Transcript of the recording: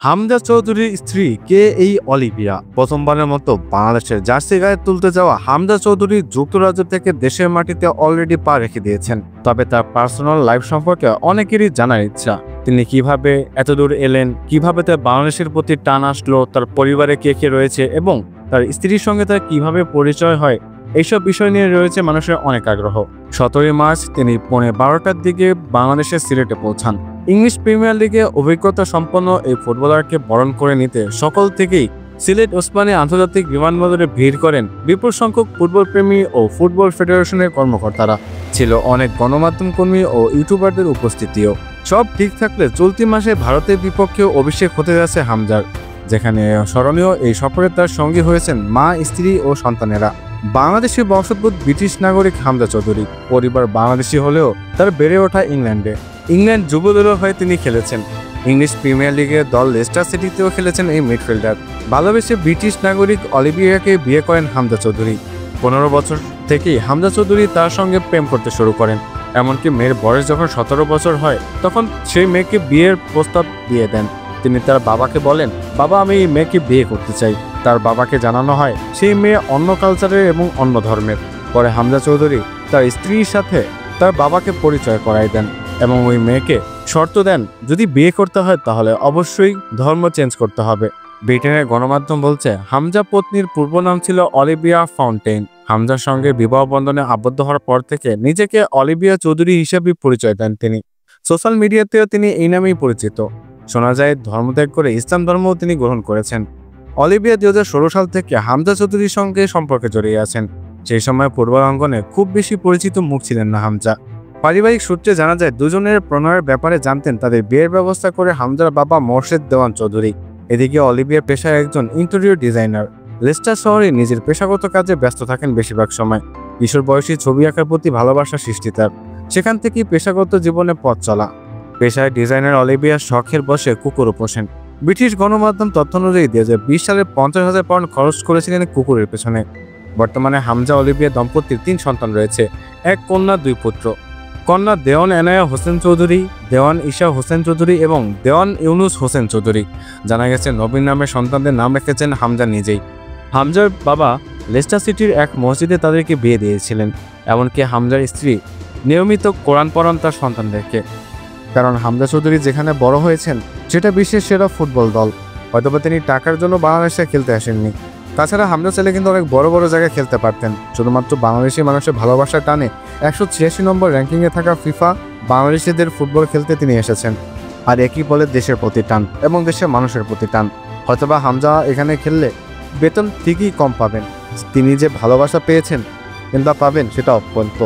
হামজা চৌধুরীর স্ত্রী কে এই অলিভিয়া? প্রথমবারের মতো বাংলাদেশের জার্সি গায়ে তুলতে যাওয়া হামজা চৌধুরী যুক্তরাজ্য থেকে দেশের মাটিতে অলরেডি পা রেখে দিয়েছেন। তবে তার পার্সোনাল লাইফ সম্পর্কে অনেকেরই জানার ইচ্ছা। তিনি কিভাবে এতদূর এলেন, কিভাবে তার বাংলাদেশের প্রতি টান আসলো, তার পরিবারে কে কে রয়েছে এবং তার স্ত্রীর সঙ্গে তার কিভাবে পরিচয় হয়, এইসব বিষয় নিয়ে রয়েছে মানুষের অনেক আগ্রহ। 17 মার্চ তিনি 12টার দিকে বাংলাদেশের সিলেটে পৌঁছান। ইংলিশ প্রিমিয়ার লিগে অভিজ্ঞতা সম্পন্ন এই ফুটবলারকে বরণ করে নিতে সকাল থেকেই সিলেট ওসমানী আন্তর্জাতিক বিমানবন্দরে ভিড় করেন বিপুল সংখ্যক ফুটবল প্রেমী ও ফুটবল ফেডারেশনের কর্মকর্তারা। ছিল অনেক গণমাধ্যম কর্মী ও ইউটিউবারদের উপস্থিতিও। সব ঠিক থাকলে চলতি মাসে ভারতের বিপক্ষেও অভিষেক হতে যাচ্ছে হামজার, যেখানে স্মরণীয় এই সফরে তার সঙ্গী হয়েছেন মা, স্ত্রী ও সন্তানেরা। বাংলাদেশি বংশোদ্ভূত ব্রিটিশ নাগরিক হামজা চৌধুরী পরিবার বাংলাদেশি হলেও তার বেড়ে ওঠা ইংল্যান্ডে। ইংল্যান্ড যুব দলের হয়ে তিনি খেলেছেন। ইংলিশ প্রিমিয়ার লিগের দল লেস্টার সিটিতেও খেলেছেন এই মিডফিল্ডার। ভালোবেসে ব্রিটিশ নাগরিক অলিভিয়াকে বিয়ে করেন হামজা চৌধুরী। 15 বছর থেকেই হামজা চৌধুরী তার সঙ্গে প্রেম করতে শুরু করেন। এমনকি মেয়ের বয়স যখন 17 বছর হয় তখন সেই মেয়েকে বিয়ের প্রস্তাব দিয়ে দেন। তিনি তার বাবাকে বলেন, বাবা, আমি এই মেয়েকে বিয়ে করতে চাই। তার বাবাকে জানানো হয় সেই মেয়ে অন্য কালচারের এবং অন্য ধর্মের। পরে হামজা চৌধুরী তার স্ত্রীর সাথে তার বাবাকে পরিচয় করাই দেন এবং ওই মেয়েকে শর্ত দেন, যদি বিয়ে করতে হয় তাহলে অবশ্যই ধর্ম চেঞ্জ করতে হবে। ব্রিটেনের গণমাধ্যম বলছে, হামজা পত্নীর পূর্ব নাম ছিল অলিভিয়া ফাউন্টেইন। হামজার সঙ্গে বিবাহ বন্ধনে আবদ্ধ হওয়ার পর থেকে নিজেকে অলিভিয়া চৌধুরী হিসেবে পরিচয় দেন তিনি। সোশ্যাল মিডিয়াতেও তিনি এই নামেই পরিচিত। শোনা যায় ধর্মত্যাগ করে ইসলাম ধর্মও তিনি গ্রহণ করেছেন। অলিভিয়া 2016 সাল থেকে হামজা চৌধুরীর সঙ্গে সম্পর্কে জড়িয়ে আছেন। সেই সময় ফুটবল অঙ্গনে খুব বেশি পরিচিত মুখ ছিলেন না হামজা। পারিবারিক সূত্রে জানা যায় দুজনের প্রণয়ের ব্যাপারে জানতেন তাদের বিয়ের ব্যবস্থা করে হামজার বাবা মোর্শেদ দেওয়ান চৌধুরী। এদিকে অলিভিয়া পেশায় একজন ইন্টেরিয়র ডিজাইনার। লেস্টার শহরে নিজের পেশাগত কাজে ব্যস্ত থাকেন বেশিরভাগ সময়। কিশোর বয়সী ছবি আঁকার প্রতি ভালোবাসা সৃষ্টি তার। সেখান থেকেই পেশাগত জীবনে পথ চলা। পেশায় ডিজাইনার অলিভিয়া শখের বসে কুকুরও পোষেন। ব্রিটিশ গণমাধ্যম তথ্য অনুযায়ী 2020 সালে 50,000 পাউন্ড খরচ করেছিলেন কুকুরের পেছনে। বর্তমানে হামজা অলিভিয়া দম্পতির 3 সন্তান রয়েছে, 1 কন্যা 2 পুত্র। কন্যা দেওয়ান এনায়া হোসেন চৌধুরী, দেওয়ান ঈশা হোসেন চৌধুরী এবং দেওয়ান ইউনুস হোসেন চৌধুরী। জানা গেছে নবীন নামের সন্তানদের নাম রেখেছেন হামজা নিজেই। হামজার বাবা লেস্টার সিটির এক মসজিদে তাদেরকে বিয়ে দিয়েছিলেন। এমনকি হামজার স্ত্রী নিয়মিত কোরআন পড়ান তার সন্তানদেরকে। কারণ হামজা চৌধুরী যেখানে বড় হয়েছেন সেটা বিশ্বের সেরা ফুটবল দল। হয়তোবা তিনি টাকার জন্য বাংলাদেশে খেলতে আসেননি। তাছাড়া হামজা ছেলে কিন্তু অনেক বড় বড় জায়গায় খেলতে পারতেন। শুধুমাত্র বাংলাদেশি মানুষের ভালোবাসার টানে 186 নম্বর র্যাঙ্কিংয়ে থাকা ফিফা বাংলাদেশিদের ফুটবল খেলতে তিনি এসেছেন। আর একই বলে দেশের প্রতি টান এবং দেশের মানুষের প্রতি টান। হয়তোবা হামজা এখানে খেললে বেতন ঠিকই কম পাবেন, তিনি যে ভালোবাসা পেয়েছেন কিংবা পাবেন সেটা অত্যন্ত।